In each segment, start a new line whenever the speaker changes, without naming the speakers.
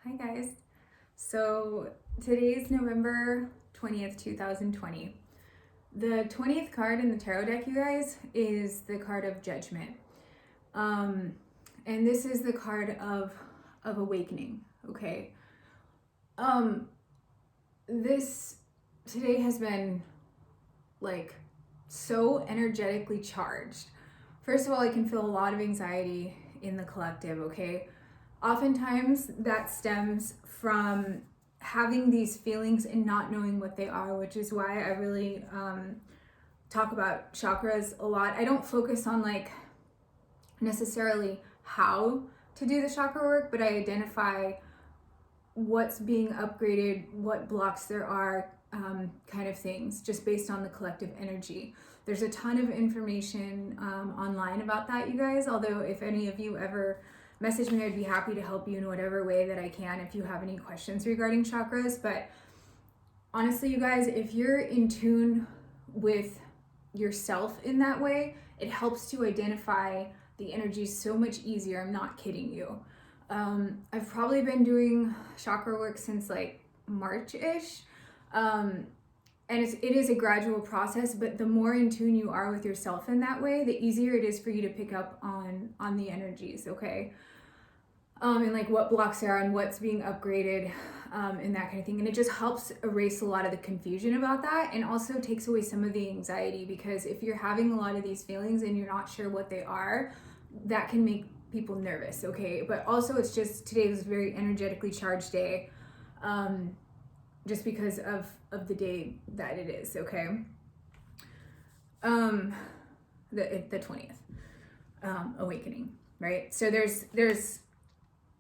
Hi guys. So today's November 20th, 2020. The 20th card in the tarot deck, you guys, is the card of Judgment. And this is the card of awakening, okay? This today has been like so energetically charged. First of all, I can feel a lot of anxiety in the collective, okay? Oftentimes that stems from having these feelings and not knowing what they are, which is why I really talk about chakras a lot. I don't focus on like necessarily how to do the chakra work, but I identify what's being upgraded, what blocks there are, kind of things, just based on the collective energy. There's a ton of information online about that, you guys, although if any of you ever message me, I'd be happy to help you in whatever way that I can if you have any questions regarding chakras. But honestly, you guys, if you're in tune with yourself in that way, it helps to identify the energy so much easier. I'm not kidding you. I've probably been doing chakra work since like March-ish. And it is a gradual process, but the more in tune you are with yourself in that way, the easier it is for you to pick up on the energies, okay? And like what blocks there are and what's being upgraded, and that kind of thing. And it just helps erase a lot of the confusion about that, and also takes away some of the anxiety, because if you're having a lot of these feelings and you're not sure what they are, that can make people nervous, okay? But also it's just, today was a very energetically charged day, just because of the day that it is, okay? The 20th, awakening, right? So there's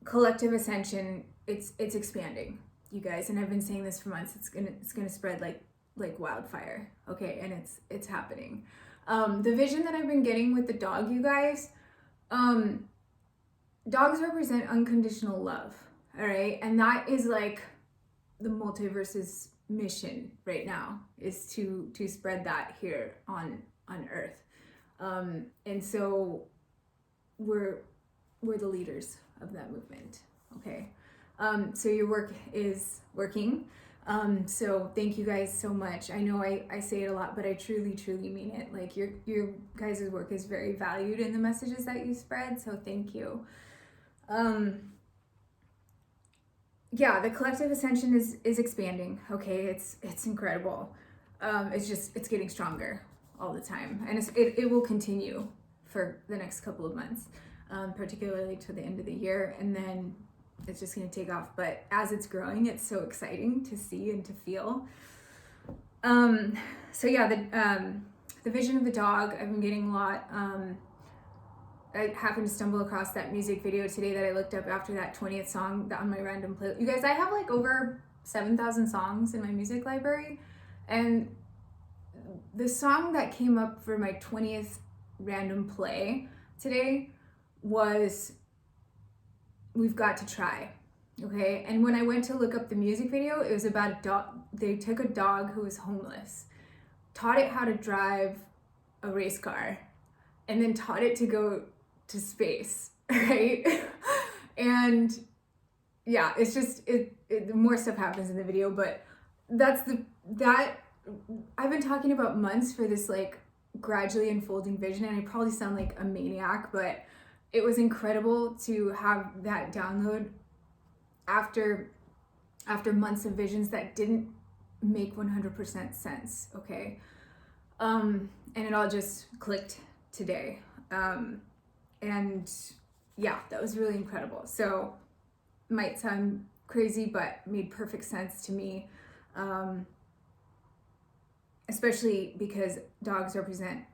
collective ascension. It's expanding, you guys, and I've been saying this for months. It's gonna spread like wildfire, okay? And it's happening. The vision that I've been getting with the dog, you guys, dogs represent unconditional love, all right? And that is like the multiverse's mission right now, is to spread that here on Earth. And so we're the leaders of that movement, okay? So your work is working. So thank you guys so much. I know I say it a lot, but I truly mean it. Like your guys' work is very valued in the messages that you spread, so thank you. Yeah, the collective ascension is expanding, okay? It's incredible. It's getting stronger all the time, and it will continue for the next couple of months, particularly to the end of the year, and then it's just going to take off. But as it's growing, it's so exciting to see and to feel. So yeah, the vision of the dog, I've been getting a lot. I happened to stumble across that music video today that I looked up after that 20th song on my random playlist. You guys, I have like over 7,000 songs in my music library, and the song that came up for my 20th random play today was We've Got to Try, okay? And when I went to look up the music video, it was about a dog. They took a dog who was homeless, taught it how to drive a race car, and then taught it to go to space, right? And yeah, it's just more stuff happens in the video, but that I've been talking about months for this like gradually unfolding vision, and I probably sound like a maniac, but it was incredible to have that download after months of visions that didn't make 100% sense, okay? And it all just clicked today. And yeah, that was really incredible. So might sound crazy, but made perfect sense to me, especially because dogs represent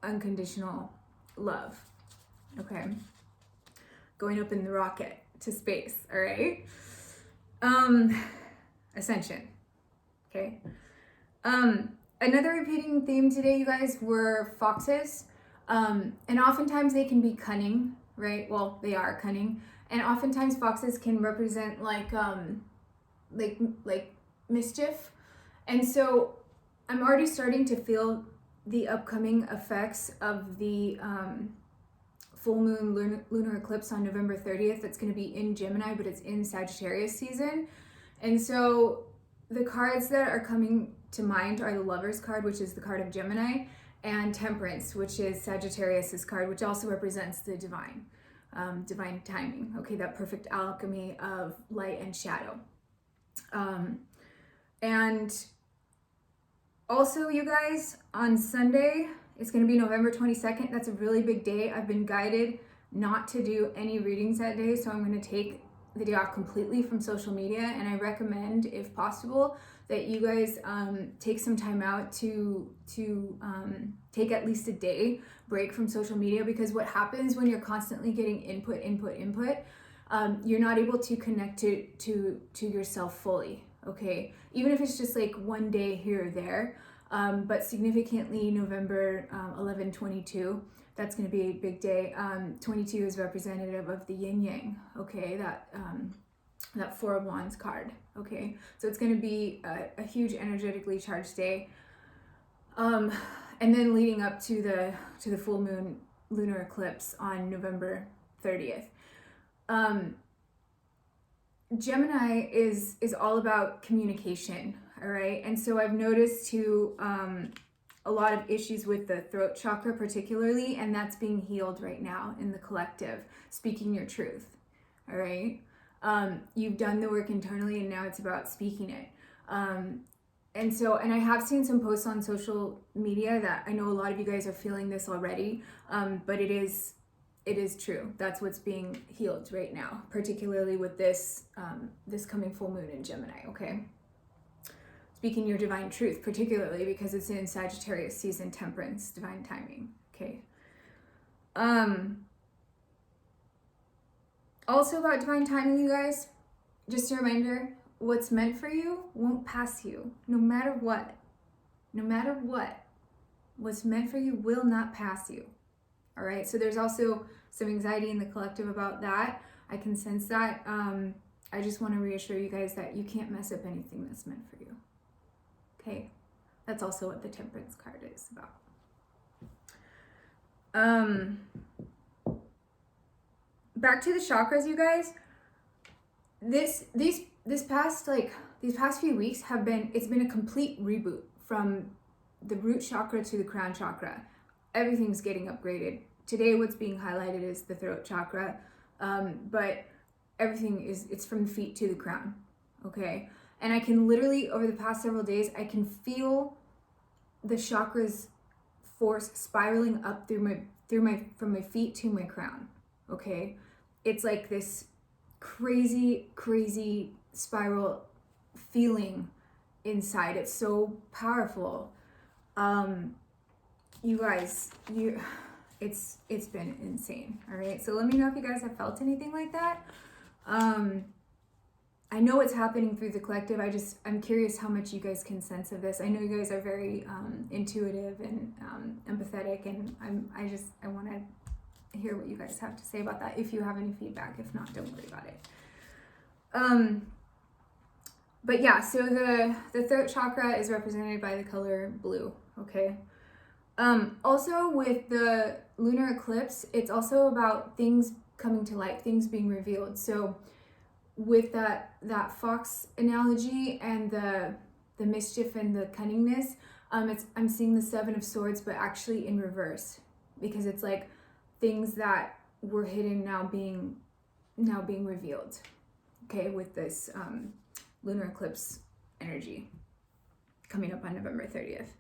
unconditional love, okay? Going up in the rocket to space, all right? Ascension, okay? Another repeating theme today, you guys, were foxes. And oftentimes they can be cunning, right? Well, they are cunning. And oftentimes foxes can represent like mischief. And so I'm already starting to feel the upcoming effects of the full moon lunar eclipse on November 30th that's going to be in Gemini, but it's in Sagittarius season. And so the cards that are coming to mind are the Lover's card, which is the card of Gemini, and Temperance, which is Sagittarius's card, which also represents the divine timing. Okay, that perfect alchemy of light and shadow. And also, you guys, on Sunday, it's going to be November 22nd. That's a really big day. I've been guided not to do any readings that day, so I'm going to take the day off completely from social media, and I recommend, if possible, that you guys take some time out to take at least a day break from social media, because what happens when you're constantly getting input, you're not able to connect to yourself fully, okay? Even if it's just like one day here or there, but significantly November 11, 22, that's going to be a big day. 22 is representative of the yin yang, okay? That Four of Wands card, okay? So it's going to be a huge energetically charged day. And then leading up to the full moon lunar eclipse on November 30th. Gemini is all about communication, all right? And so I've noticed too a lot of issues with the throat chakra particularly, and that's being healed right now in the collective, speaking your truth, all right? You've done the work internally, and now it's about speaking it. And I have seen some posts on social media that I know a lot of you guys are feeling this already, but it is true. That's what's being healed right now, particularly with this coming full moon in Gemini, okay? Speaking your divine truth, particularly because it's in Sagittarius season, Temperance, divine timing, okay? Also about divine timing, you guys, just a reminder, what's meant for you won't pass you, no matter what. No matter what, what's meant for you will not pass you, all right? So there's also some anxiety in the collective about that. I can sense that. I just want to reassure you guys that you can't mess up anything that's meant for you, okay? That's also what the Temperance card is about. Back to the chakras, you guys. These past few weeks it's been a complete reboot from the root chakra to the crown chakra. Everything's getting upgraded. Today what's being highlighted is the throat chakra, but everything it's from the feet to the crown, okay? And I can literally, over the past several days, I can feel the chakras force spiraling up from my feet to my crown, okay? It's like this crazy spiral feeling inside. It's so powerful. You guys, it's been insane, all right? So let me know if you guys have felt anything like that. I know it's happening through the collective. I'm curious how much you guys can sense of this. I know you guys are very intuitive and empathetic, and I want to hear what you guys have to say about that, if you have any feedback. If not, don't worry about it. But yeah, so the throat chakra is represented by the color blue, okay? Also with the lunar eclipse, it's also about things coming to light, things being revealed. So with that fox analogy and the mischief and the cunningness, I'm seeing the Seven of Swords, but actually in reverse, because it's like things that were hidden now being revealed, okay, with this lunar eclipse energy coming up on November 30th.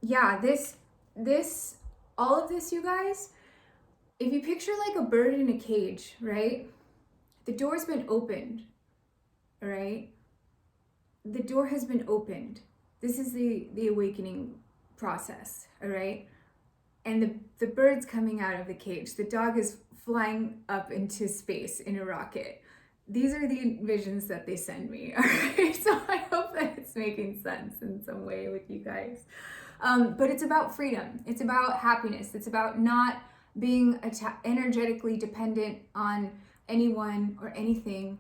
Yeah, all of this, you guys, if you picture like a bird in a cage, right? The door's been opened, all right? The door has been opened. This is the awakening process, all right? And the bird's coming out of the cage. The dog is flying up into space in a rocket. These are the visions that they send me, all right? So I hope that it's making sense in some way with you guys. But it's about freedom. It's about happiness. It's about not being energetically dependent on anyone or anything.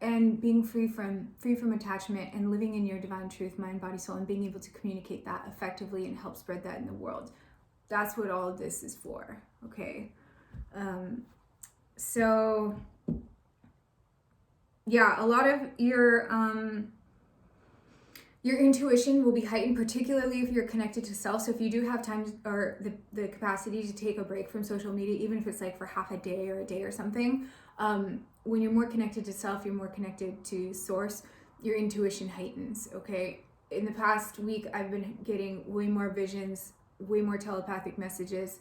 and being free from attachment and living in your divine truth, mind, body, soul, and being able to communicate that effectively and help spread that in the world. That's what all of this is for, okay? So yeah, a lot of your intuition will be heightened, particularly if you're connected to self. So if you do have time or the capacity to take a break from social media, even if it's like for half a day or a day or something, when you're more connected to self, you're more connected to source, your intuition heightens, okay? In the past week, I've been getting way more visions, way more telepathic messages,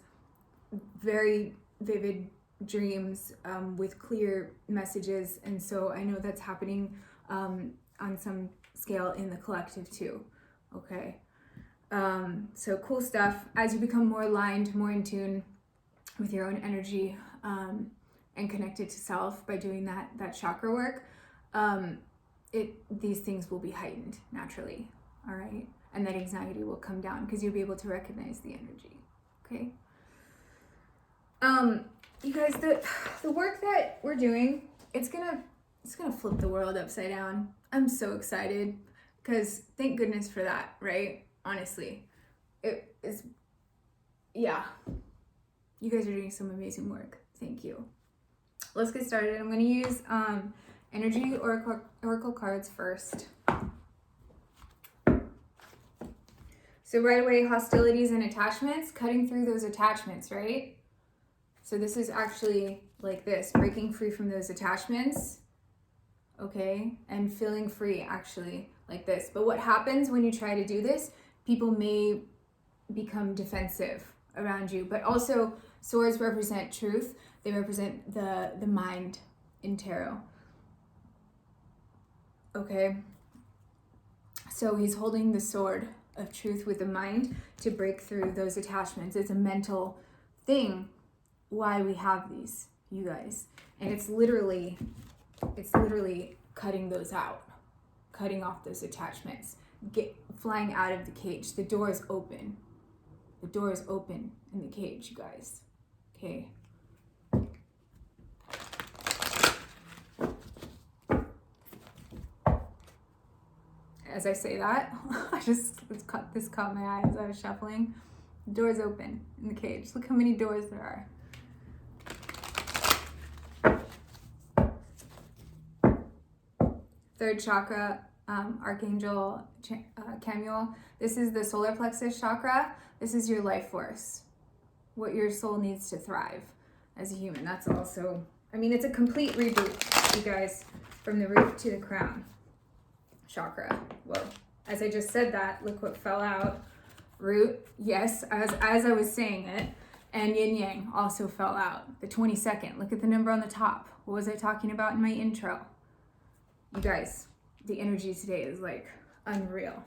very vivid dreams with clear messages. And so I know that's happening on some scale in the collective too, okay? So cool stuff. As you become more aligned, more in tune with your own energy, and connected to self by doing that chakra work, these things will be heightened naturally, all right? And that anxiety will come down because you'll be able to recognize the energy, okay? You guys, the work that we're doing, it's gonna flip the world upside down. I'm so excited because thank goodness for that, right? Honestly, it is, yeah. You guys are doing some amazing work. Thank you. Let's get started. I'm going to use energy oracle cards first. So right away, hostilities and attachments, cutting through those attachments, right? So this is actually like this, breaking free from those attachments, okay? And feeling free actually like this. But what happens when you try to do this, people may become defensive around you. But also, swords represent truth. They represent the mind in tarot. Okay? So he's holding the sword of truth with the mind to break through those attachments. It's a mental thing why we have these, you guys. And it's literally cutting those out, cutting off those attachments, flying out of the cage. The door is open. The door is open in the cage, you guys. Okay. As I say that, this caught my eye as I was shuffling. The door's open in the cage. Look how many doors there are. Third chakra, Archangel Chamuel. This is the solar plexus chakra. This is your life force, what your soul needs to thrive as a human. That's also, I mean, it's a complete reboot, you guys, from the root to the crown chakra. Well, as I just said that, look what fell out. Root, yes, as I was saying it, and yin yang also fell out. The 22nd, look at the number on the top. What was I talking about in my intro? You guys, the energy today is like unreal.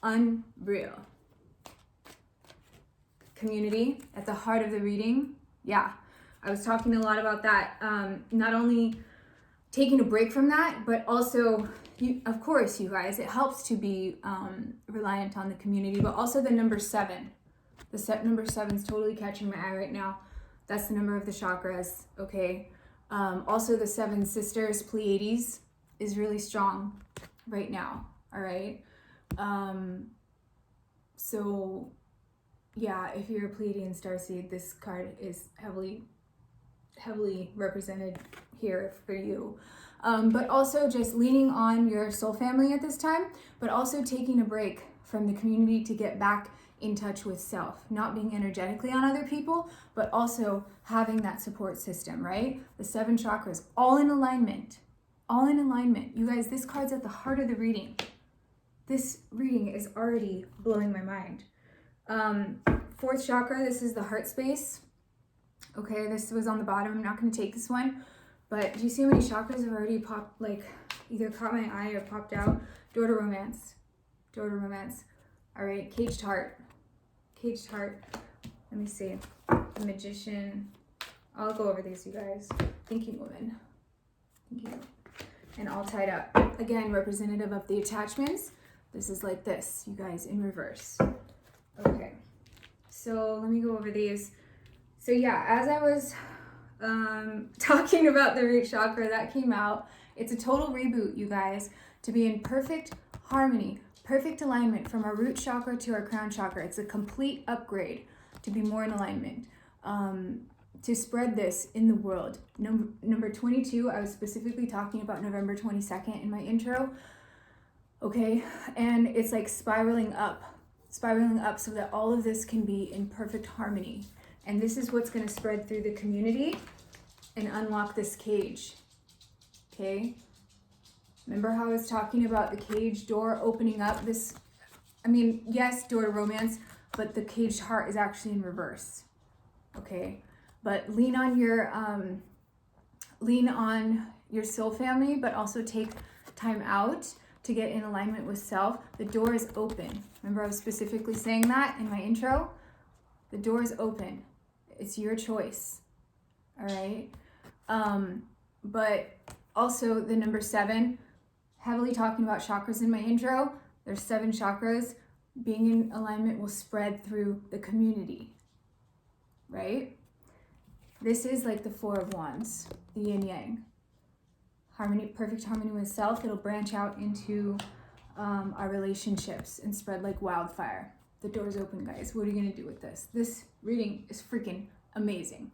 Unreal. Community at the heart of the reading. Yeah, I was talking a lot about that. Not only taking a break from that, but also, of course, you guys, it helps to be reliant on the community, but also the number 7. The number 7 is totally catching my eye right now. That's the number of the chakras, okay? Also, the 7 sisters, Pleiades, is really strong right now, all right? So, yeah, if you're a Pleiadian starseed, this card is heavily represented here for you. But also just leaning on your soul family at this time, but also taking a break from the community to get back in touch with self, not being energetically on other people, but also having that support system, right? The 7 chakras, all in alignment. All in alignment. You guys, this card's at the heart of the reading. This reading is already blowing my mind. 4th chakra, this is the heart space. Okay, this was on the bottom. I'm not going to take this one. But do you see how many chakras have already popped, like either caught my eye or popped out? Door to romance. Door to romance. All right, caged heart. Caged heart. Let me see. The magician. I'll go over these, you guys. Thinking woman. Thank you. And all tied up. Again, representative of the attachments. This is like this, you guys, in reverse. Okay. So let me go over these. So yeah, as I was talking about the root chakra, that came out. It's a total reboot, you guys, to be in perfect harmony, perfect alignment from our root chakra to our crown chakra. It's a complete upgrade to be more in alignment, to spread this in the world. Number 22, I was specifically talking about November 22nd in my intro, okay? And it's like spiraling up so that all of this can be in perfect harmony. And this is what's going to spread through the community and unlock this cage, okay? Remember how I was talking about the cage door opening up? Yes, door to romance, but the caged heart is actually in reverse, okay? But lean on your soul family, but also take time out to get in alignment with self. The door is open. Remember I was specifically saying that in my intro? The door is open. It's your choice, all right? But also the number 7, heavily talking about chakras in my intro. There's 7 chakras. Being in alignment will spread through the community, right? This is like the 4 of Wands, the yin yang. Harmony, perfect harmony with self. It'll branch out into our relationships and spread like wildfire. The door's open, guys. What are you gonna do with this? This reading is freaking amazing.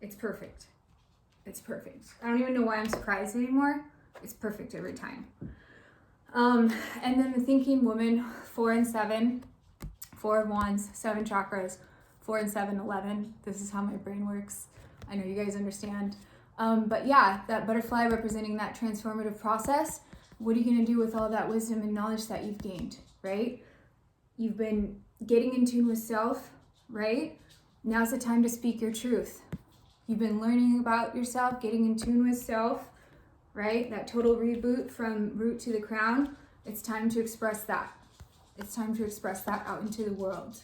It's perfect. It's perfect. I don't even know why I'm surprised anymore. It's perfect every time. And then the thinking woman, 4 and 7, 4 of Wands, 7 chakras, 4 and 7, 11. This is how my brain works. I know you guys understand. But yeah, that butterfly representing that transformative process. What are you going to do with all that wisdom and knowledge that you've gained, right? You've been getting in tune with self, right? Now's the time to speak your truth. You've been learning about yourself, getting in tune with self, right? That total reboot from root to the crown. It's time to express that. It's time to express that out into the world,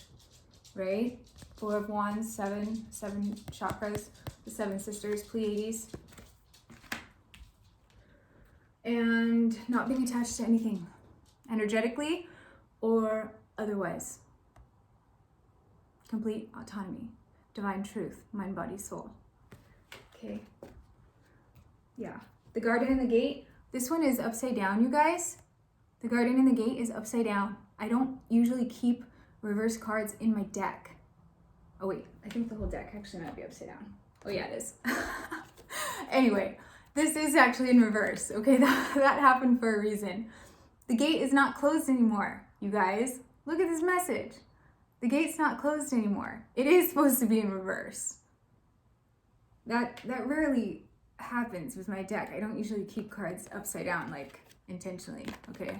right? 4 of Wands, 7 chakras, the 7 sisters, Pleiades. And not being attached to anything, energetically or otherwise. Complete autonomy, divine truth, mind, body, soul. Okay. Yeah. The Guardian and the Gate. This one is upside down, you guys. The Guardian and the Gate is upside down. I don't usually keep reverse cards in my deck. Oh wait, I think the whole deck actually might be upside down. Oh yeah, it is. Anyway, this is actually in reverse. Okay, that happened for a reason. The gate is not closed anymore, you guys. Look at this message. The gate's not closed anymore. It is supposed to be in reverse. That rarely happens with my deck. I don't usually keep cards upside down, like intentionally, okay?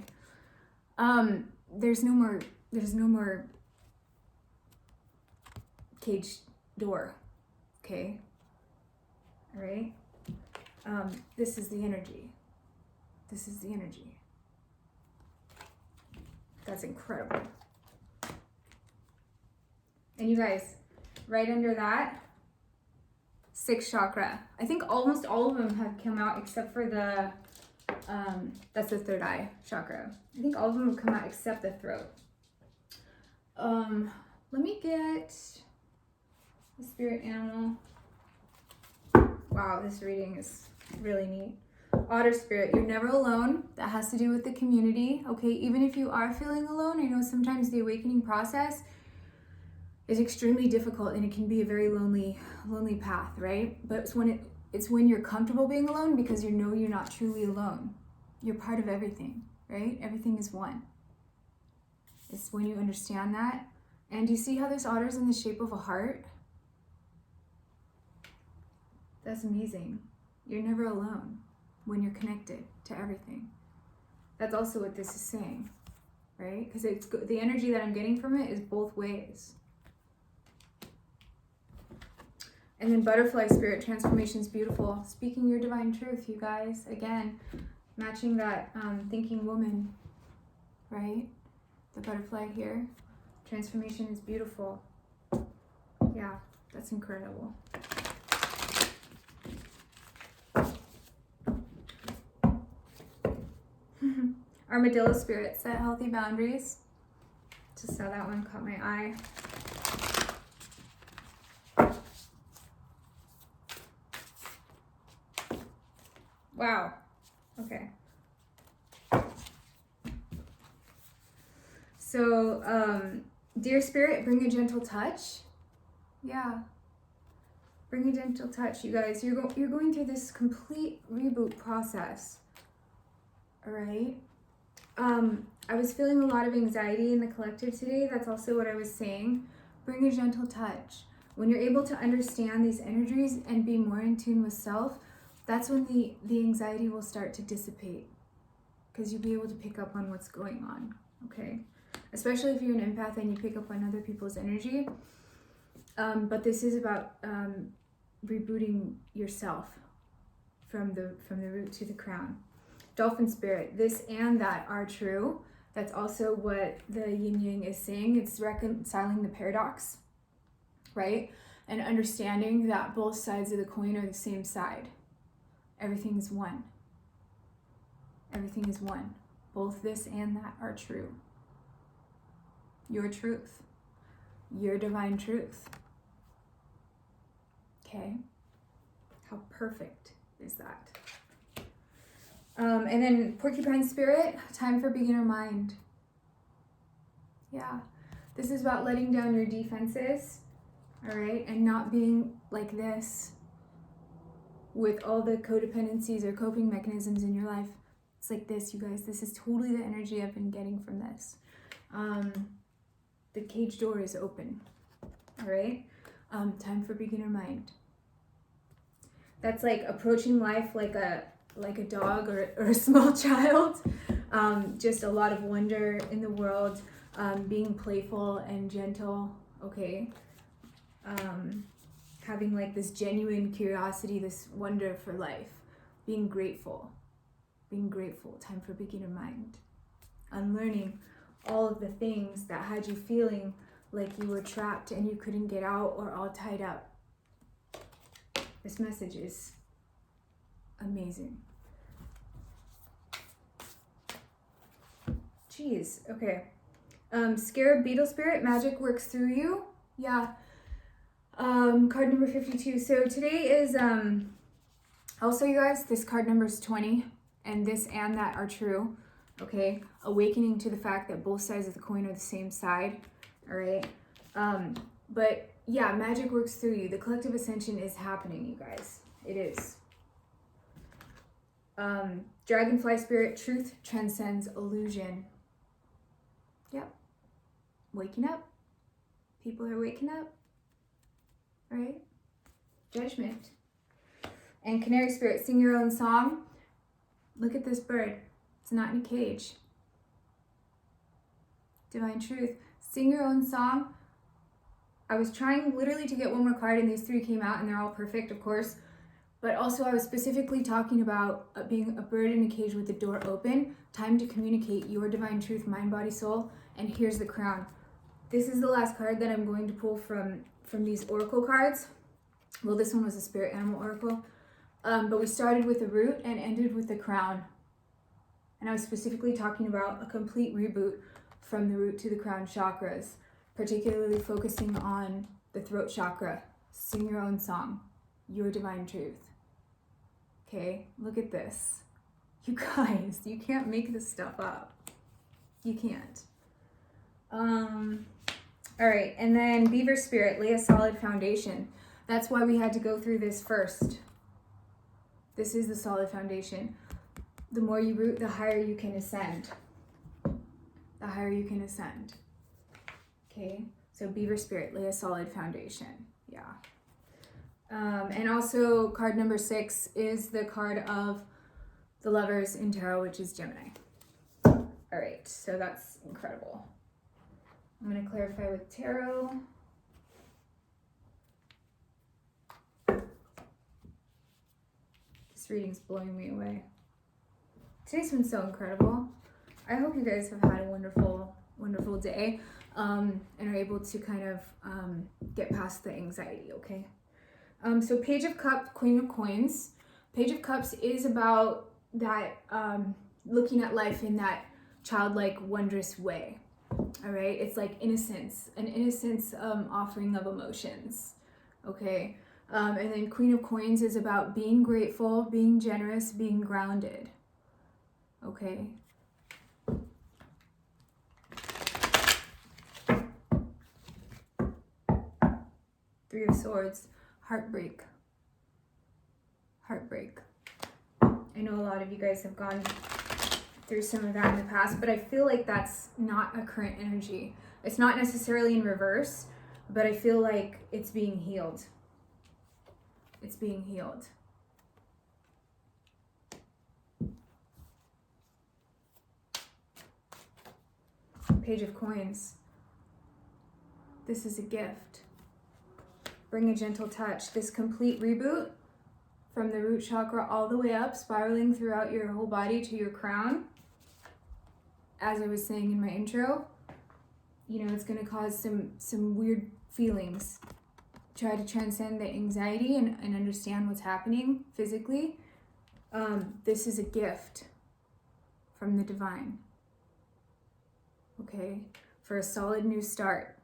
There's no more caged door, okay? All right? This is the energy. This is the energy. That's incredible. And you guys, right under that, 6th chakra. I think almost all of them have come out except for the, that's the 3rd eye chakra. I think all of them have come out except the throat. Let me get the spirit animal. Wow, this reading is really neat. Otter spirit, you're never alone. That has to do with the community, okay? Even if you are feeling alone, I know sometimes the awakening process is extremely difficult and it can be a very lonely path, right? But it's when you're comfortable being alone because you know you're not truly alone. You're part of everything, right? Everything is one. It's when you understand that. And do you see how this otter is in the shape of a heart? That's amazing. You're never alone when you're connected to everything. That's also what this is saying, right? Because it's the energy that I'm getting from it is both ways. And then butterfly spirit, transformation is beautiful. Speaking your divine truth, you guys. Again, matching that thinking woman, right? The butterfly here. Transformation is beautiful. Yeah, that's incredible. Armadillo spirit, set healthy boundaries. Just saw that one, caught my eye. Wow. Okay. So, dear Spirit, bring a gentle touch. Yeah. Bring a gentle touch, you guys. You're going through this complete reboot process. All right. I was feeling a lot of anxiety in the collective today. That's also what I was saying. Bring a gentle touch. When you're able to understand these energies and be more in tune with self, that's when the anxiety will start to dissipate, because you'll be able to pick up on what's going on, okay? Especially if you're an empath and you pick up on other people's energy. But this is about rebooting yourself from the root to the crown. Dolphin Spirit, this and that are true. That's also what the yin yang is saying. It's reconciling the paradox, right? And understanding that both sides of the coin are the same side. Everything is one. Everything is one. Both this and that are true. Your truth. Your divine truth. Okay? How perfect is that? And then Porcupine Spirit, time for beginner mind. Yeah. This is about letting down your defenses, all right? And not being like this with all the codependencies or coping mechanisms in your life. It's like this, you guys. This is totally the energy I've been getting from this. The cage door is open, all right? Time for beginner mind. That's like approaching life like a dog or a small child. Just a lot of wonder in the world, being playful and gentle, okay? Having like this genuine curiosity, this wonder for life, being grateful, time for beginner mind. Unlearning all of the things that had you feeling like you were trapped and you couldn't get out or all tied up. This message is amazing. Jeez, okay. Scarab Beetle Spirit, magic works through you. Yeah. Card number 52. So today is, also you guys, this card number is 20, and this and that are true, okay? Awakening to the fact that both sides of the coin are the same side, all right? But yeah, magic works through you. The collective ascension is happening, you guys. It is. Dragonfly Spirit, truth transcends illusion. Yep. Waking up. People are waking up. Right? Judgment. And Canary Spirit, sing your own song. Look at this bird. It's not in a cage. Divine truth. Sing your own song. I was trying literally to get one more card and these three came out and they're all perfect, of course. But also I was specifically talking about being a bird in a cage with the door open. Time to communicate your divine truth, mind, body, soul. And here's the crown. This is the last card that I'm going to pull from these oracle cards. Well, this one was a spirit animal oracle. But we started with the root and ended with the crown. And I was specifically talking about a complete reboot from the root to the crown chakras, particularly focusing on the throat chakra. Sing your own song, your divine truth. Okay, look at this. You guys, you can't make this stuff up. You can't. All right, and then Beaver Spirit, lay a solid foundation. That's why we had to go through this first. This is the solid foundation. The more you root, the higher you can ascend. The higher you can ascend. Okay, so Beaver Spirit, lay a solid foundation. Yeah. And also card number 6 is the card of the Lovers in Tarot, which is Gemini. All right, so that's incredible. I'm going to clarify with Tarot. This reading's blowing me away. Today's been so incredible. I hope you guys have had a wonderful, wonderful day and are able to kind of get past the anxiety, okay? So Page of Cups, Queen of Coins. Page of Cups is about that looking at life in that childlike, wondrous way. All right, it's like innocence, an innocence offering of emotions. Okay, And then Queen of Coins is about being grateful, being generous, being grounded. Okay. Three of Swords, heartbreak. Heartbreak. I know a lot of you guys have gone through some of that in the past, but I feel like that's not a current energy. It's not necessarily in reverse, but I feel like it's being healed. It's being healed. Page of Coins. This is a gift. Bring a gentle touch. This complete reboot from the root chakra all the way up, spiraling throughout your whole body to your crown. As I was saying in my intro, you know, it's going to cause some weird feelings. Try to transcend the anxiety and understand what's happening physically. This is a gift from the divine. Okay, for a solid new start.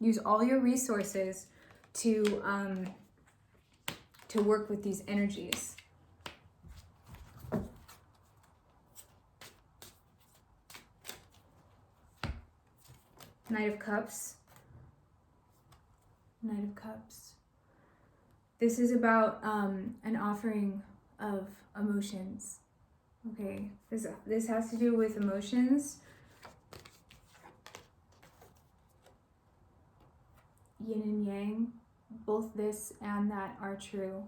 Use all your resources to work with these energies. Knight of Cups. Knight of Cups. This is about an offering of emotions. Okay, this has to do with emotions. Yin and yang, both this and that are true.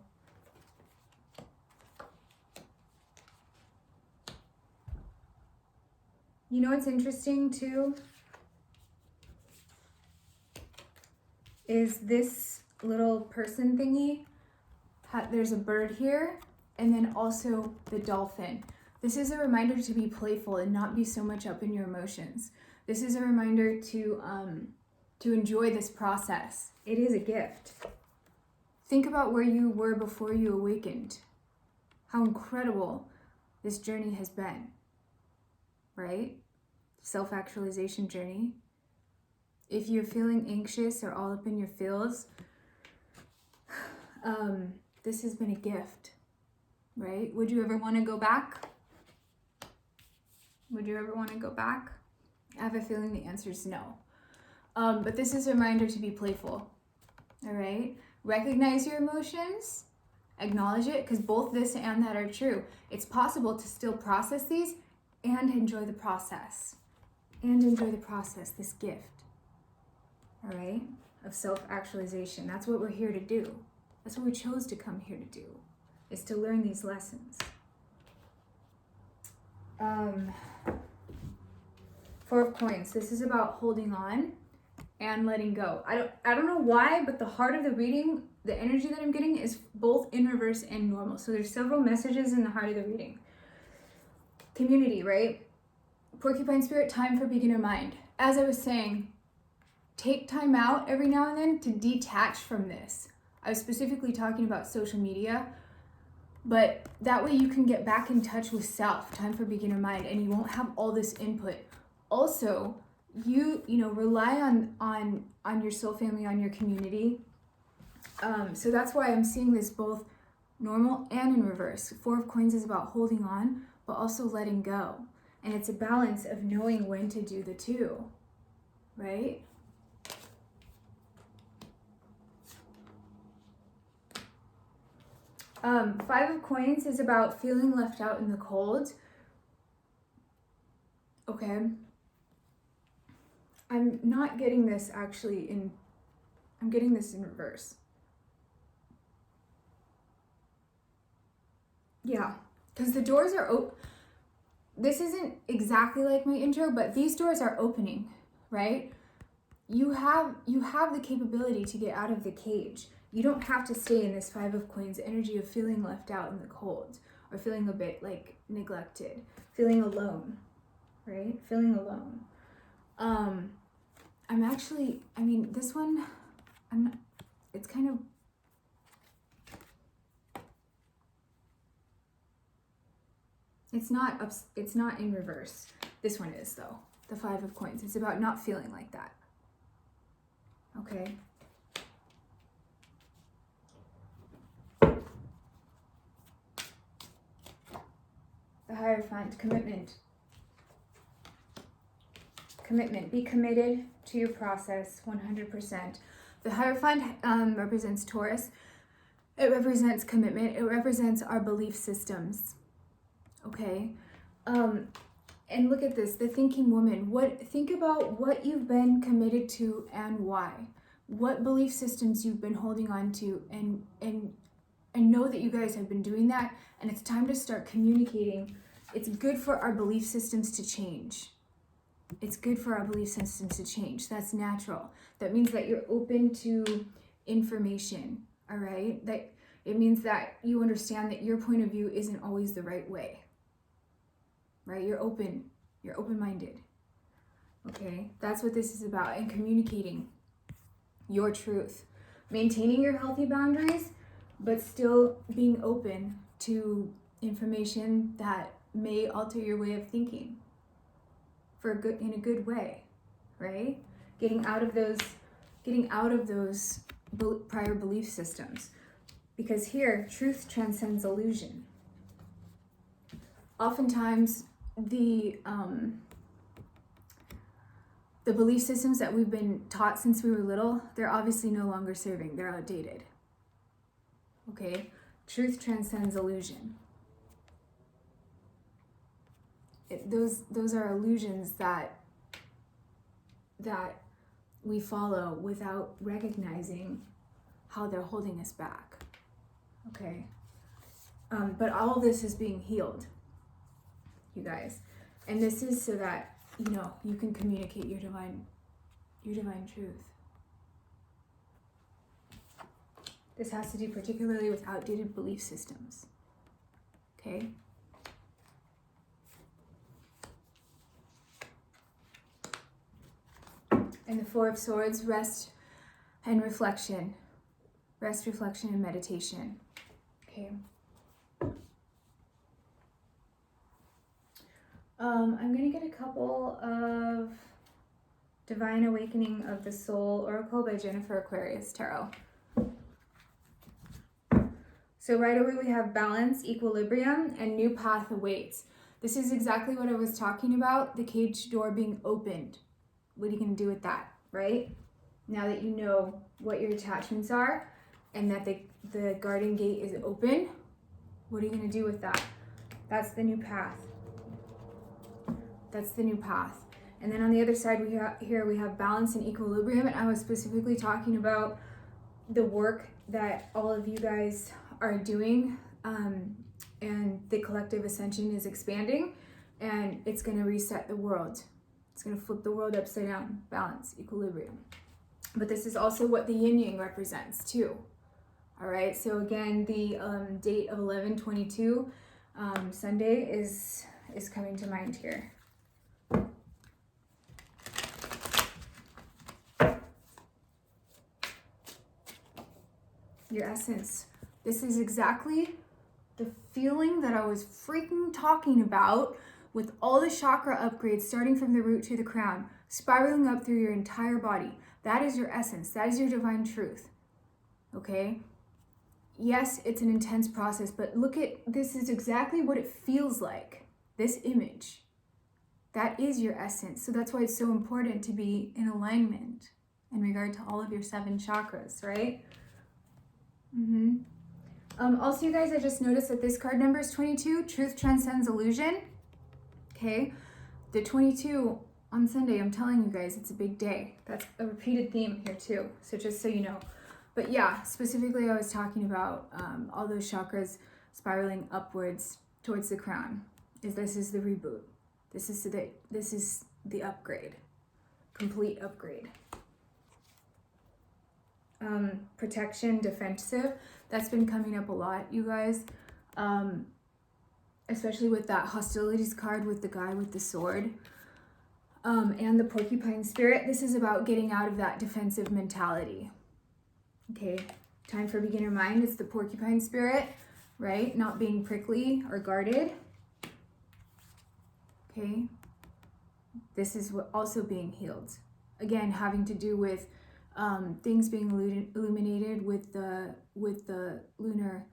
You know what's interesting too? Is this little person thingy, there's a bird here, and then also the dolphin. This is a reminder to be playful and not be so much up in your emotions. This is a reminder to enjoy this process. It is a gift. Think about where you were before you awakened. How incredible this journey has been, right? Self-actualization journey. If you're feeling anxious or all up in your feels, this has been a gift, right? Would you ever want to go back? Would you ever want to go back? I have a feeling the answer is no. But this is a reminder to be playful, all right? Recognize your emotions, acknowledge it, because both this and that are true. It's possible to still process these and enjoy the process. And enjoy the process, this gift, all right, of self-actualization. That's what we're here to do. That's what we chose to come here to do, is to learn these lessons. Four of Coins. This is about holding on and letting go. I don't know why, but the heart of the reading, the energy that I'm getting is both in reverse and normal. So there's several messages in the heart of the reading. Community, right? Porcupine Spirit, time for beginner mind. As I was saying, take time out every now and then to detach from this. I was specifically talking about social media, but that way you can get back in touch with self, time for beginner mind, and you won't have all this input. Also, you know, rely on your soul family, on your community. So that's why I'm seeing this both normal and in reverse. Four of Coins is about holding on, but also letting go. And it's a balance of knowing when to do the two, right? Five of Coins is about feeling left out in the cold. Okay. I'm not getting this actually I'm getting this in reverse. Yeah, because the doors are open. This isn't exactly like my intro, but these doors are opening, right? You have the capability to get out of the cage. You don't have to stay in this Five of Coins energy of feeling left out in the cold or feeling a bit like neglected, feeling alone, right? Feeling alone. This one, it's kind of, it's not in reverse. This one is though, the Five of Coins. It's about not feeling like that. Okay. Hierophant, commitment. Commitment. Be committed to your process 100%. The Hierophant represents Taurus. It represents commitment. It represents our belief systems. Okay? And look at this, the thinking woman. Think about what you've been committed to and why. What belief systems you've been holding on to, and know that you guys have been doing that, and it's time to start communicating. It's good for our belief systems to change. It's good for our belief systems to change. That's natural. That means that you're open to information, all right? That it means that you understand that your point of view isn't always the right way, right? You're open-minded, okay? That's what this is about, and communicating your truth. Maintaining your healthy boundaries, but still being open to information that may alter your way of thinking in a good way, right? Getting out of those prior belief systems. Because here, truth transcends illusion. Oftentimes, the belief systems that we've been taught since we were little, they're obviously no longer serving. They're outdated. Okay? Truth transcends illusion. Those are illusions that we follow without recognizing how they're holding us back. Okay? But all of this is being healed, you guys. And this is so that, you can communicate your divine truth. This has to do particularly with outdated belief systems. Okay? And the Four of Swords, rest and reflection. Rest, reflection, and meditation. Okay. I'm going to get a couple of Divine Awakening of the Soul Oracle by Jennifer Aquarius Tarot. So right away we have balance, equilibrium, and new path awaits. This is exactly what I was talking about, the cage door being opened. What are you going to do with that, right? Now that you know what your attachments are and that the garden gate is open, what are you going to do with that? That's the new path. That's the new path. And then on the other side, we have balance and equilibrium. And I was specifically talking about the work that all of you guys are doing, and the collective ascension is expanding, and it's going to reset the world. It's going to flip the world upside down. Balance, equilibrium. But this is also what the yin yang represents too. All right. So again, the date of 11/22 Sunday is coming to mind here. Your essence. This is exactly the feeling that I was freaking talking about, with all the chakra upgrades starting from the root to the crown, spiraling up through your entire body. That is your essence. That is your divine truth. Okay? Yes, it's an intense process, but look at this, is exactly what it feels like. This image. That is your essence. So that's why it's so important to be in alignment in regard to all of your 7 chakras, right? Also, you guys, I just noticed that this card number is 22. Truth transcends illusion. Okay, the 22 on Sunday, I'm telling you guys, it's a big day. That's a repeated theme here too, so just so you know. But yeah, specifically I was talking about all those chakras spiraling upwards towards the crown. This is the reboot. This is the upgrade, complete upgrade. Protection, defensive, that's been coming up a lot, you guys. Especially with that hostilities card with the guy with the sword, and the porcupine spirit. This is about getting out of that defensive mentality. Okay, time for beginner mind. It's the porcupine spirit, right? Not being prickly or guarded. Okay, this is what also being healed. Again, having to do with things being illuminated with the lunar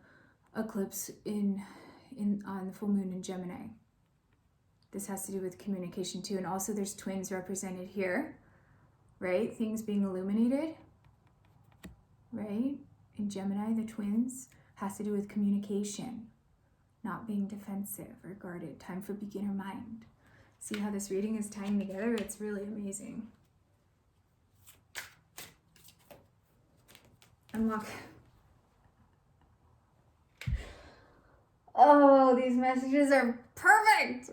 eclipse on the full moon in Gemini. This has to do with communication too. And also there's twins represented here, right? Things being illuminated, right? In Gemini, the twins has to do with communication, not being defensive or guarded. Time for beginner mind. See how this reading is tying together? It's really amazing. Unlock. Oh, these messages are perfect.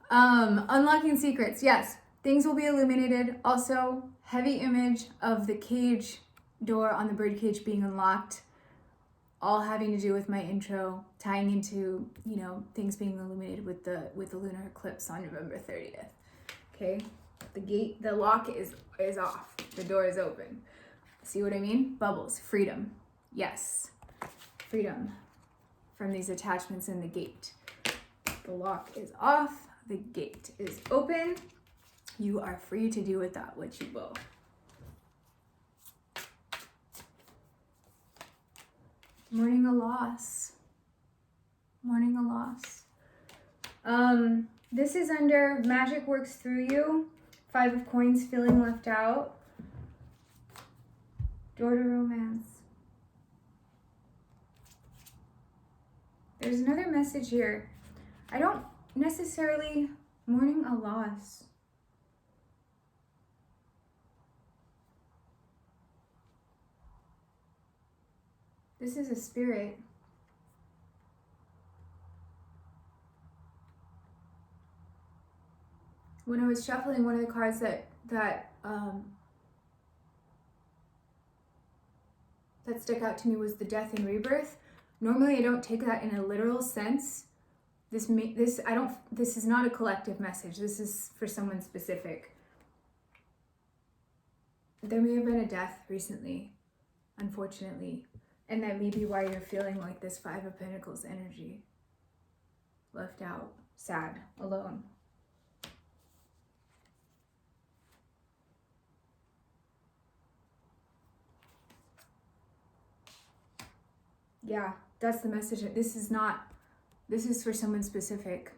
Unlocking secrets. Yes, things will be illuminated. Also, heavy image of the cage door on the bird cage being unlocked. All having to do with my intro, tying into, you know, things being illuminated with the lunar eclipse on November 30th. Okay, the lock is off. The door is open. See what I mean? Bubbles, freedom. Yes, freedom from these attachments in the gate. The lock is off. The gate is open. You are free to do with that what you will. Mourning a loss. Mourning a loss. This is under Magic Works Through You. 5 of Coins, feeling left out. Door to romance. There's another message here. I don't necessarily mourning a loss. This is a spirit. When I was shuffling, one of the cards that stuck out to me was the death and rebirth. Normally, I don't take that in a literal sense. This is not a collective message. This is for someone specific. There may have been a death recently, unfortunately. And that may be why you're feeling like this 5 of Pentacles energy. Left out, sad, alone. Yeah, that's the message. This is for someone specific.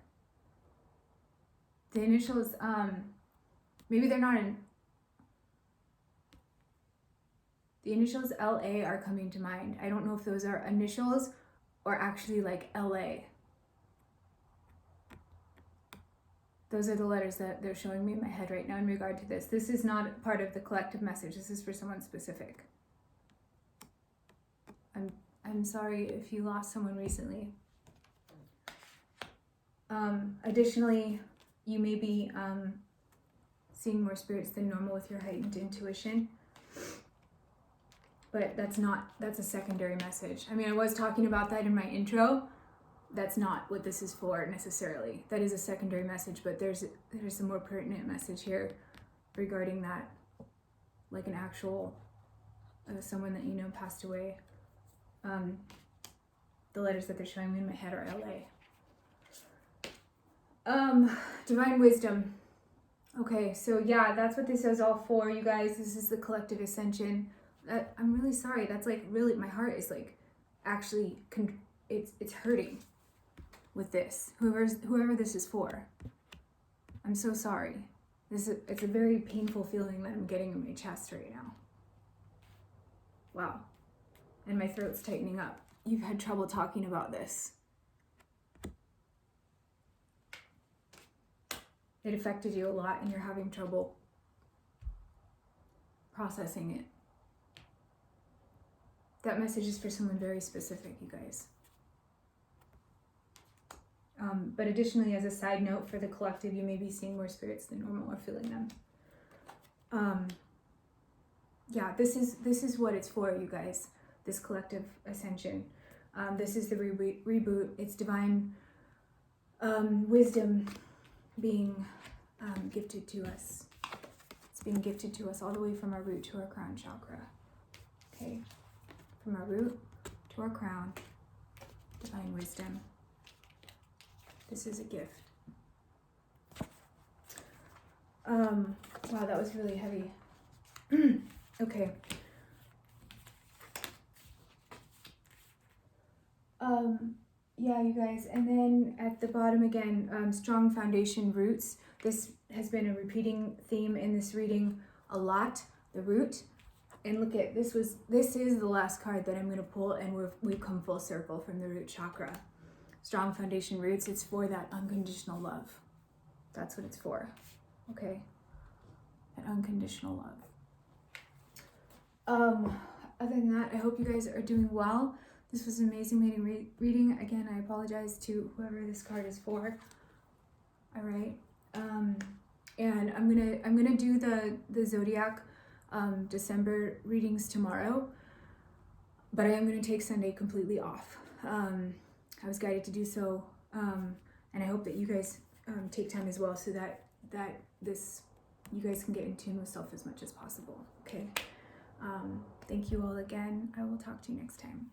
The initials, maybe they're not in. The initials LA are coming to mind. I don't know if those are initials or actually like LA. Those are the letters that they're showing me in my head right now in regard to this. This is not part of the collective message. This is for someone specific. I'm sorry if you lost someone recently. Additionally, you may be seeing more spirits than normal with your heightened intuition. But that's a secondary message. I mean, I was talking about that in my intro. That's not what this is for necessarily. That is a secondary message, but there's a more pertinent message here regarding that, like an actual someone that you know passed away. The letters that they're showing me in my head are LA. Divine wisdom. Okay, so yeah, that's what this is all for, you guys. This is the collective ascension. I'm really sorry. That's like really, my heart is like actually, it's hurting with this. Whoever this is for. I'm so sorry. It's a very painful feeling that I'm getting in my chest right now. Wow. And my throat's tightening up. You've had trouble talking about this. It affected you a lot and you're having trouble processing it. That message is for someone very specific, you guys. But additionally, as a side note for the collective, you may be seeing more spirits than normal or feeling them. Yeah, this is what it's for, you guys. This collective ascension. This is the reboot. It's divine wisdom being gifted to us. It's being gifted to us all the way from our root to our crown chakra. Okay. From our root to our crown, divine wisdom. This is a gift. Wow, that was really heavy. Okay. yeah, you guys. And then at the bottom again, strong foundation roots. This has been a repeating theme in this reading a lot, the root. And look at, this is the last card that I'm going to pull, and we've come full circle from the root chakra. Strong foundation roots, it's for that unconditional love. That's what it's for, okay? That unconditional love. Other than that, I hope you guys are doing well. This was an amazing reading. Again, I apologize to whoever this card is for. All right. And I'm gonna do the zodiac December readings tomorrow, but I am gonna take Sunday completely off. I was guided to do so, and I hope that you guys take time as well, so that you guys can get in tune with self as much as possible. Okay. Thank you all again. I will talk to you next time.